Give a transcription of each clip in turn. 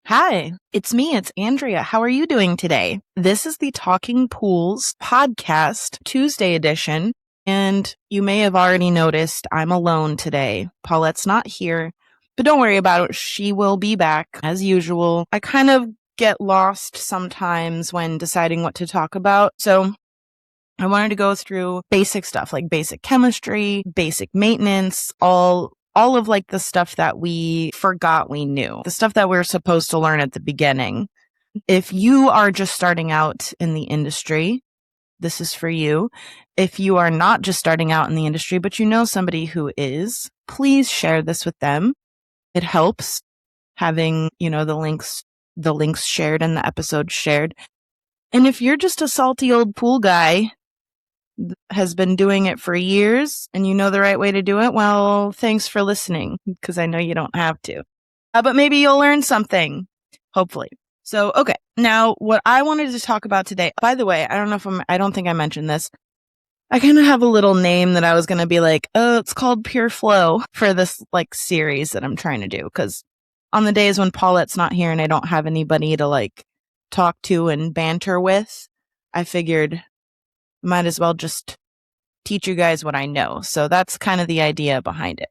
Hi, it's me, it's Andrea. How are you doing today? This is the Talking Pools podcast, Tuesday edition, and you may have already noticed I'm alone today. Paulette's not here, but don't worry about it. She will be back as usual. I kind of get lost sometimes when deciding what to talk about, so I wanted to go through basic stuff like basic chemistry, basic maintenance, all of like the stuff that we forgot we knew, the stuff that we're supposed to learn at the beginning. If you are just starting out in the industry, this is for you. If you are not just starting out in the industry, but you know somebody who is, please share this with them. It helps having, the links shared and the episode shared. And if you're just a salty old pool guy, has been doing it for years and you know the right way to do it, well, thanks for listening, because I know you don't have to. But maybe you'll learn something, hopefully. So, okay. Now, what I wanted to talk about today, by the way, I don't think I mentioned this. I kind of have a little name that I was going to be like, it's called Pure Flow for this series that I'm trying to do. Because on the days when Paulette's not here and I don't have anybody to talk to and banter with, I figured might as well just teach you guys what I know. So that's kind of the idea behind it.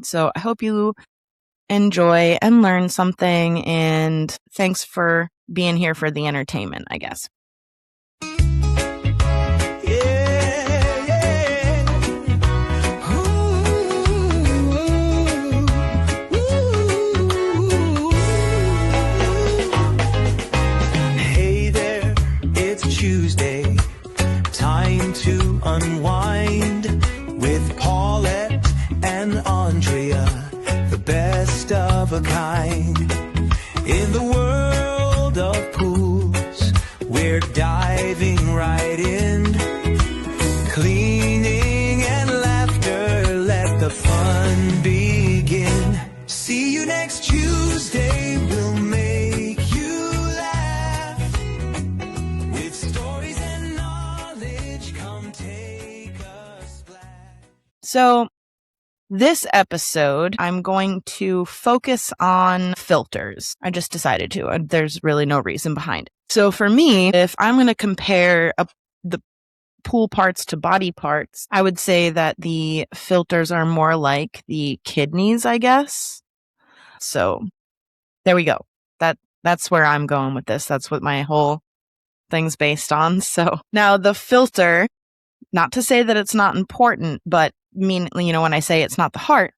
So I hope you enjoy and learn something, and thanks for being here for the entertainment, I guess. Hey there, it's Tuesday. Time to unwind with Paulette and Andrea, the best of a kind. In the world of pools, we're diving right in. Cleaning and laughter, let the fun begin. See you next Tuesday, we'll make you laugh with stories and knowledge. Come take a splash. So this episode, I'm going to focus on filters. I just decided to, and there's really no reason behind it. So for me, if I'm going to compare the pool parts to body parts, I would say that the filters are more like the kidneys, I guess. So there we go. That's where I'm going with this. That's what my whole thing's based on. So now the filter, not to say that it's not important, but when I say it's not the heart,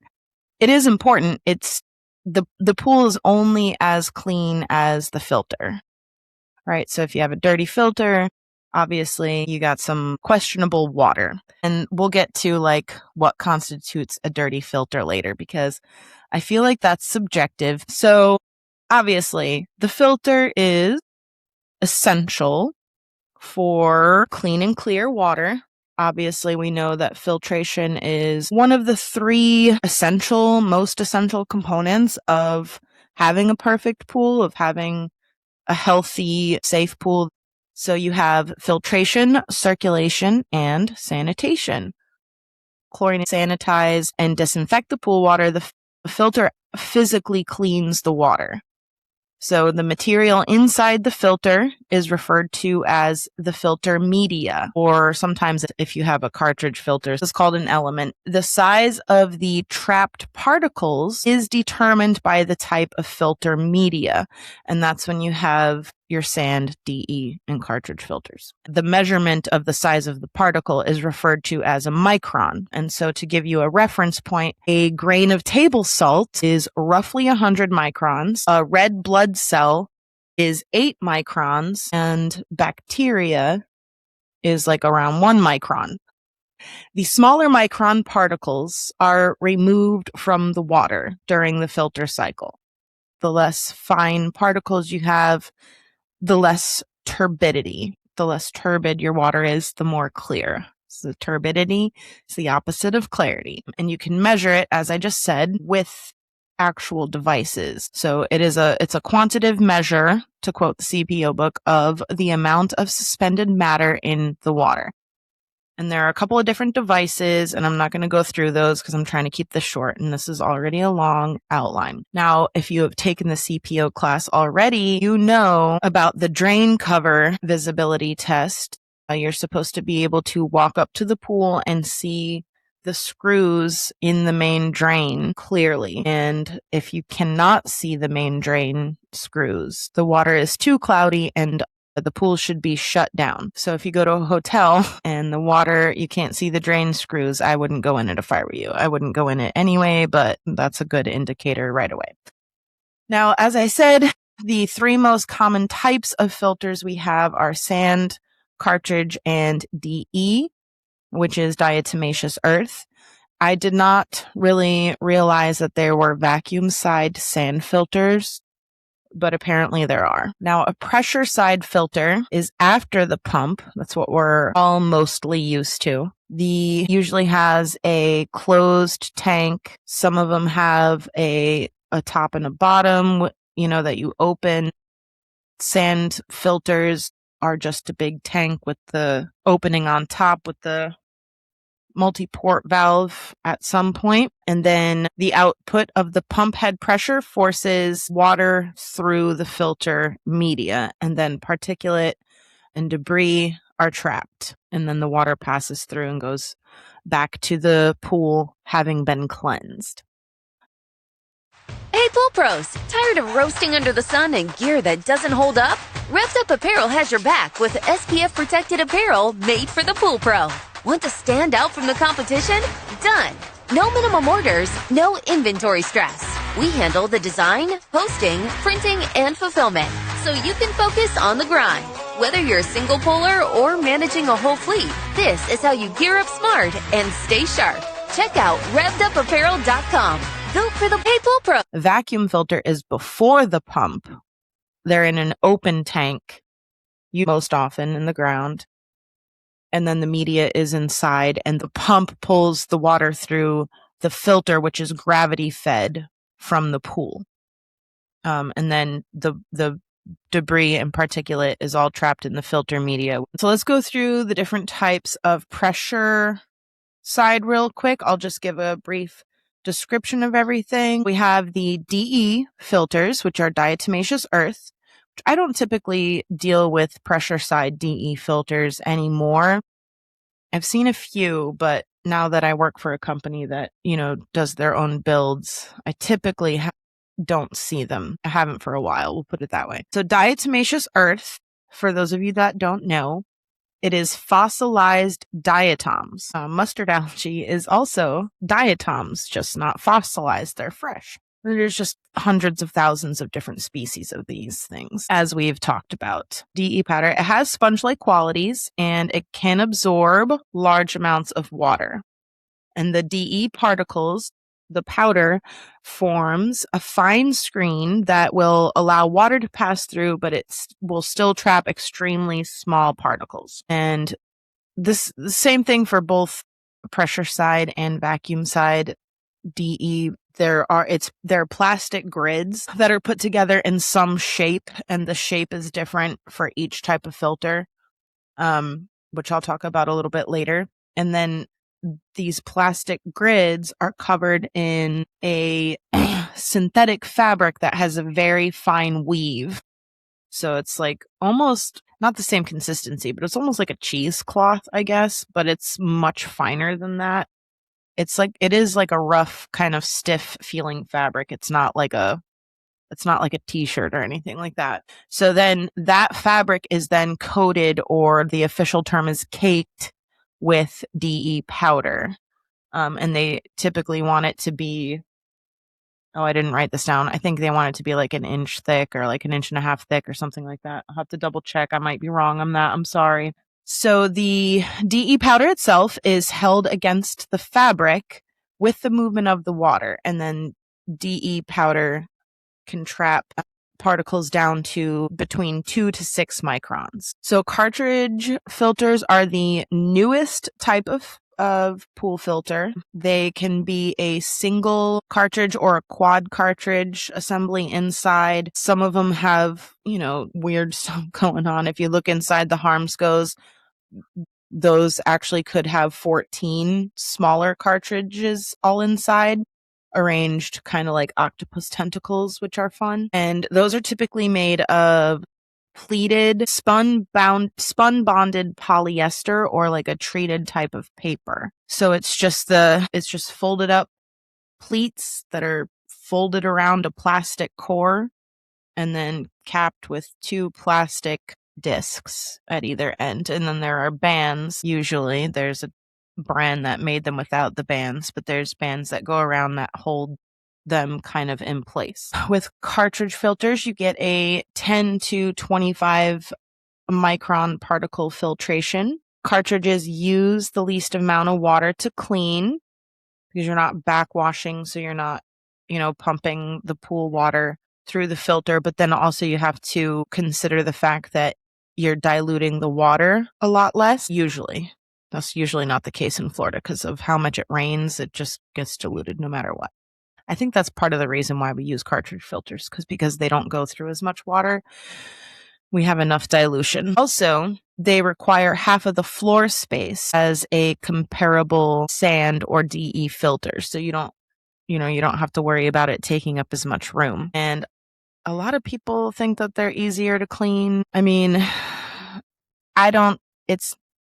it is important. It's the pool is only as clean as the filter, right? So if you have a dirty filter, obviously you got some questionable water, and we'll get to what constitutes a dirty filter later, because I feel like that's subjective. So obviously the filter is essential for clean and clear water. Obviously, we know that filtration is one of the three most essential components of having a perfect pool, of having a healthy, safe pool. So you have filtration, circulation, and sanitation. Chlorine sanitize and disinfect the pool water. The filter physically cleans the water. So the material inside the filter is referred to as the filter media, or sometimes if you have a cartridge filter, it's called an element. The size of the trapped particles is determined by the type of filter media, and that's when you have your sand, DE, and cartridge filters. The measurement of the size of the particle is referred to as a micron. And so to give you a reference point, a grain of table salt is roughly 100 microns. A red blood cell is 8 microns, and bacteria is around 1 micron. The smaller micron particles are removed from the water during the filter cycle. The less fine particles you have, the less turbidity. The less turbid your water is, the more clear. So turbidity is the opposite of clarity. And you can measure it, as I just said, with actual devices. So it's a quantitative measure, to quote the CPO book, of the amount of suspended matter in the water. And there are a couple of different devices, and I'm not going to go through those because I'm trying to keep this short, and this is already a long outline. Now, if you have taken the CPO class already, you know about the drain cover visibility test. You're supposed to be able to walk up to the pool and see the screws in the main drain clearly. And if you cannot see the main drain screws, the water is too cloudy and the pool should be shut down. So if you go to a hotel and the water, you can't see the drain screws, I wouldn't go in it if I were you. I wouldn't go in it anyway, but that's a good indicator right away. Now, as I said, the three most common types of filters we have are sand, cartridge, and DE, which is diatomaceous earth. I did not really realize that there were vacuum side sand filters, but apparently there are. Now, a pressure side filter is after the pump. That's what we're all mostly used to. The usually has a closed tank. Some of them have a top and a bottom, that you open. Sand filters are just a big tank with the opening on top with the multi-port valve at some point, and then the output of the pump head pressure forces water through the filter media, and then particulate and debris are trapped, and then the water passes through and goes back to the pool having been cleansed. Hey Pool Pros, tired of roasting under the sun in gear that doesn't hold up? Revved Up Apparel has your back with SPF protected apparel made for the Pool Pro. Want to stand out from the competition? Done! No minimum orders, no inventory stress. We handle the design, posting, printing, and fulfillment, so you can focus on the grind. Whether you're a single poler or managing a whole fleet, this is how you gear up smart and stay sharp. Check out revvedupapparel.com. Built for the Hey Pool Pro. Vacuum filter is before the pump. They're in an open tank, most often in the ground. And then the media is inside, and the pump pulls the water through the filter, which is gravity fed from the pool. And then the debris and particulate is all trapped in the filter media. So let's go through the different types of pressure side real quick. I'll just give a brief description of everything. We have the DE filters, which are diatomaceous earth. I don't typically deal with pressure side DE filters anymore. I've seen a few, but now that I work for a company that, does their own builds, I typically don't see them. I haven't for a while, we'll put it that way. So diatomaceous earth, for those of you that don't know, it is fossilized diatoms. Mustard algae is also diatoms, just not fossilized. They're fresh. There's just hundreds of thousands of different species of these things, as we've talked about. DE powder, it has sponge-like qualities, and it can absorb large amounts of water. And the DE particles, the powder, forms a fine screen that will allow water to pass through, but it will still trap extremely small particles. And the same thing for both pressure side and vacuum side DE. There are plastic grids that are put together in some shape, and the shape is different for each type of filter, which I'll talk about a little bit later. And then these plastic grids are covered in a synthetic fabric that has a very fine weave. So it's like almost not the same consistency, but it's almost like a cheesecloth, I guess, but it's much finer than that. It is like a rough kind of stiff feeling fabric. It's not like a t-shirt or anything like that. So then that fabric is then coated, or the official term is caked, with DE powder. And they typically want it to be, I didn't write this down. I think they want it to be like an inch thick or like an inch and a half thick or something like that. I'll have to double check. I might be wrong on that. I'm sorry. So the DE powder itself is held against the fabric with the movement of the water, and then DE powder can trap particles down to between 2 to 6 microns. So cartridge filters are the newest type of pool filter. They can be a single cartridge or a quad cartridge assembly inside. Some of them have, weird stuff going on. If you look inside the Harmsco's, those actually could have 14 smaller cartridges all inside, arranged kind of like octopus tentacles, which are fun. And those are typically made of pleated, spun bonded polyester or like a treated type of paper. So it's just folded up pleats that are folded around a plastic core and then capped with 2 plastic discs at either end. And then there are bands. Usually there's a brand that made them without the bands, but there's bands that go around that hold them kind of in place. With cartridge filters, you get a 10 to 25 micron particle filtration. Cartridges use the least amount of water to clean because you're not backwashing, so you're not, pumping the pool water through the filter, but then also you have to consider the fact that you're diluting the water a lot less. Usually. That's usually not the case in Florida because of how much it rains. It just gets diluted no matter what. I think that's part of the reason why we use cartridge filters because they don't go through as much water. We have enough dilution. Also, they require half of the floor space as a comparable sand or DE filter. So you don't have to worry about it taking up as much room. And a lot of people think that they're easier to clean. I mean,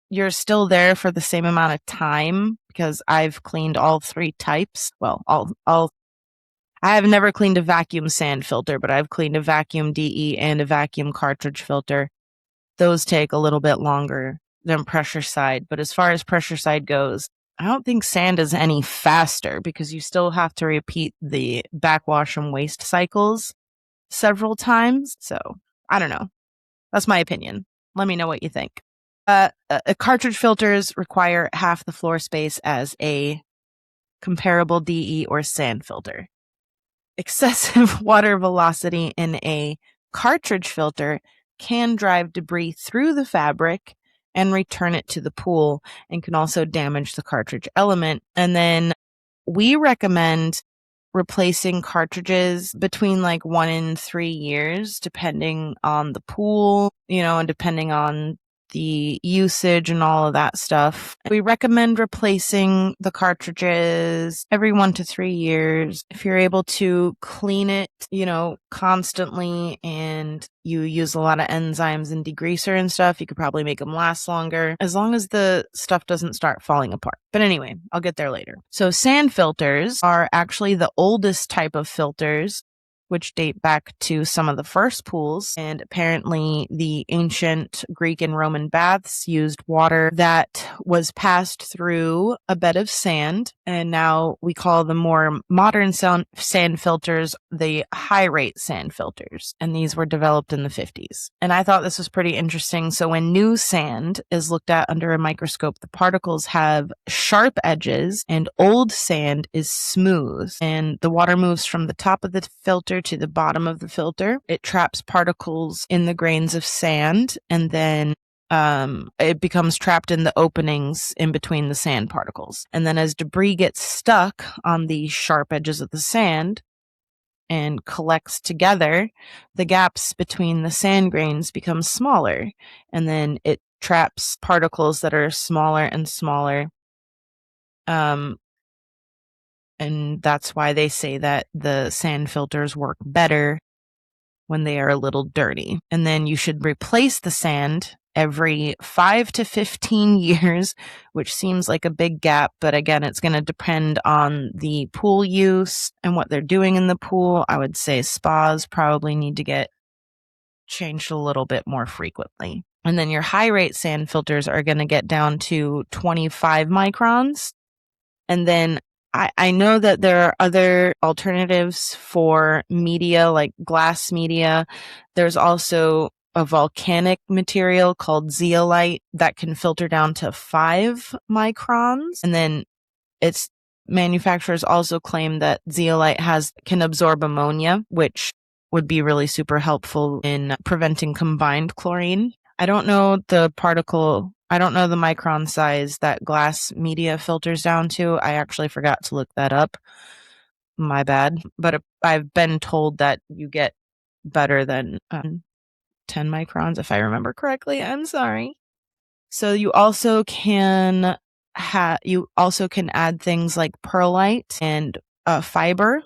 you're still there for the same amount of time because I've cleaned all 3 types. Well, I have never cleaned a vacuum sand filter, but I've cleaned a vacuum DE and a vacuum cartridge filter. Those take a little bit longer than pressure side. But as far as pressure side goes, I don't think sand is any faster because you still have to repeat the backwash and waste cycles several times. So I don't know. That's my opinion. Let me know what you think. Cartridge filters require half the floor space as a comparable DE or sand filter. Excessive water velocity in a cartridge filter can drive debris through the fabric and return it to the pool and can also damage the cartridge element. And then we recommend replacing cartridges between like 1 and 3 years, depending on the pool, and depending on the usage and all of that stuff. We recommend replacing the cartridges every 1 to 3 years. If you're able to clean it, constantly and you use a lot of enzymes and degreaser and stuff, you could probably make them last longer as long as the stuff doesn't start falling apart. But anyway, I'll get there later. So sand filters are actually the oldest type of filters, which date back to some of the first pools. And apparently the ancient Greek and Roman baths used water that was passed through a bed of sand. And now we call the more modern sand filters the high rate sand filters. And these were developed in the 50s. And I thought this was pretty interesting. So when new sand is looked at under a microscope, the particles have sharp edges and old sand is smooth. And the water moves from the top of the filter to the bottom of the filter. It traps particles in the grains of sand, and then it becomes trapped in the openings in between the sand particles. And then as debris gets stuck on the sharp edges of the sand and collects together, the gaps between the sand grains become smaller, and then it traps particles that are smaller and smaller. And that's why they say that the sand filters work better when they are a little dirty. And then you should replace the sand every 5 to 15 years, which seems like a big gap. But again, it's going to depend on the pool use and what they're doing in the pool. I would say spas probably need to get changed a little bit more frequently. And then your high rate sand filters are going to get down to 25 microns. And then I know that there are other alternatives for media, like glass media. There's also a volcanic material called zeolite that can filter down to 5 microns. And then its manufacturers also claim that zeolite can absorb ammonia, which would be really super helpful in preventing combined chlorine. I don't know the micron size that glass media filters down to. I actually forgot to look that up. My bad. But I've been told that you get better than 10 microns, if I remember correctly. I'm sorry. So you also can add things like perlite and fiber.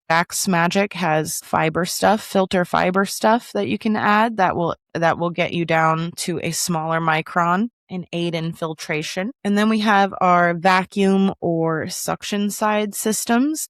Dax Magic has filter fiber stuff that you can add that will get you down to a smaller micron and aid in filtration. And then we have our vacuum or suction side systems.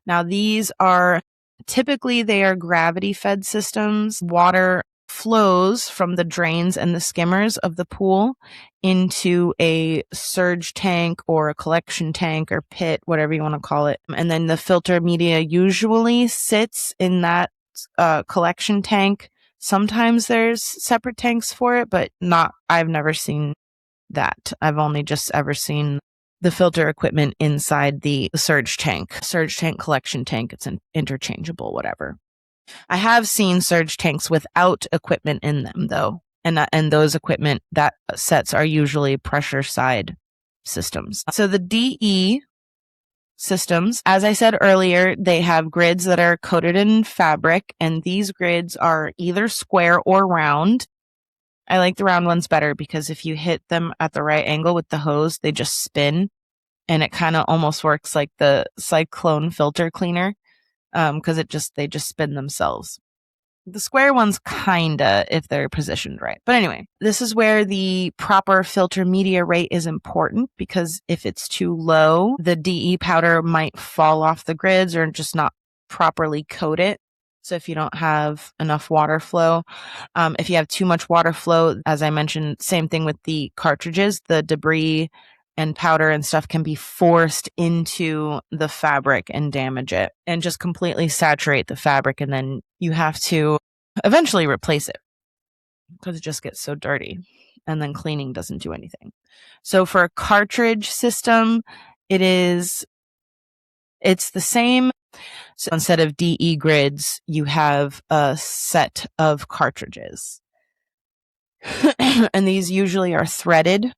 Now these are typically gravity fed systems. Water flows from the drains and the skimmers of the pool into a surge tank or a collection tank or pit, whatever you want to call it. And then the filter media usually sits in that collection tank. Sometimes there's separate tanks for it, but I've never seen that. I've only just ever seen the filter equipment inside the surge tank, collection tank. It's interchangeable, whatever. I have seen surge tanks without equipment in them, though. And those equipment, that sets are usually pressure side systems. So the DE systems, as I said earlier, they have grids that are coated in fabric, and these grids are either square or round. I like the round ones better because if you hit them at the right angle with the hose, they just spin, and it kind of almost works like the cyclone filter cleaner. Because they just spin themselves. The square ones kinda, if they're positioned right. But anyway, this is where the proper filter media rate is important, because if it's too low, the DE powder might fall off the grids or just not properly coat it. So if you don't have enough water flow, if you have too much water flow, as I mentioned, same thing with the cartridges, the debris and powder and stuff can be forced into the fabric and damage it and just completely saturate the fabric. And then you have to eventually replace it because it just gets so dirty, and then cleaning doesn't do anything. So for a cartridge system, it's the same. So instead of DE grids, you have a set of cartridges. And these usually are threaded.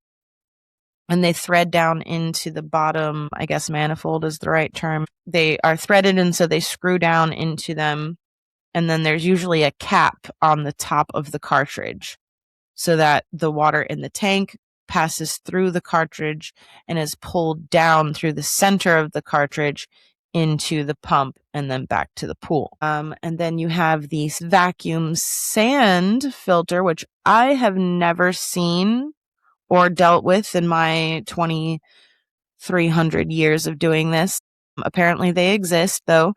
And they thread down into the bottom, I guess manifold is the right term. They are threaded, and so they screw down into them. And then there's usually a cap on the top of the cartridge so that the water in the tank passes through the cartridge and is pulled down through the center of the cartridge into the pump and then back to the pool. And then you have the vacuum sand filter, which I have never seen or dealt with in my 2,300 years of doing this. Apparently they exist, though.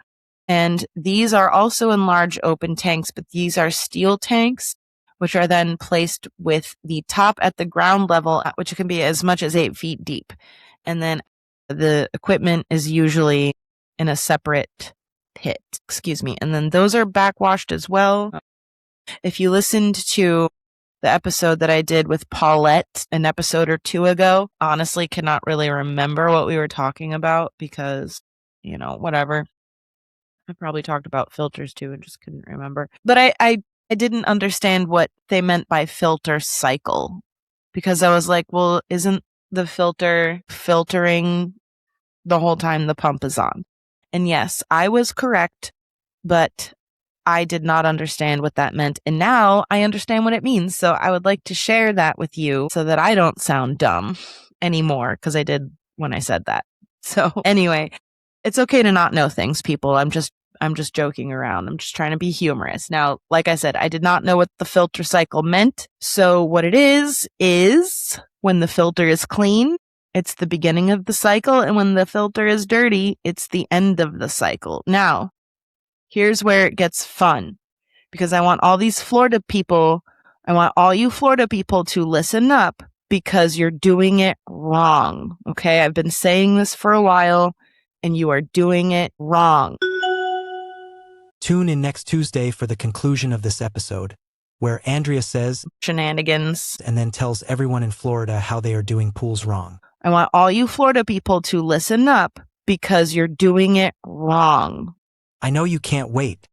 And these are also in large open tanks, but these are steel tanks, which are then placed with the top at the ground level, which can be as much as 8 feet deep. And then the equipment is usually in a separate pit. And then those are backwashed as well. If you listened to the episode that I did with Paulette an episode or two ago, honestly cannot really remember what we were talking about because, whatever. I probably talked about filters too and just couldn't remember. But I didn't understand what they meant by filter cycle, because I was like, well, isn't the filter filtering the whole time the pump is on? And yes, I was correct, but I did not understand what that meant. And now I understand what it means. So I would like to share that with you so that I don't sound dumb anymore, because I did when I said that. So anyway, it's okay to not know things, people. I'm just joking around. I'm just trying to be humorous. Now, like I said, I did not know what the filter cycle meant. So what it is when the filter is clean, it's the beginning of the cycle. And when the filter is dirty, it's the end of the cycle. Now, here's where it gets fun, because I want all you Florida people to listen up, because you're doing it wrong. Okay. I've been saying this for a while, and you are doing it wrong. Tune in next Tuesday for the conclusion of this episode, where Andrea says shenanigans and then tells everyone in Florida how they are doing pools wrong. I want all you Florida people to listen up, because you're doing it wrong. I know you can't wait.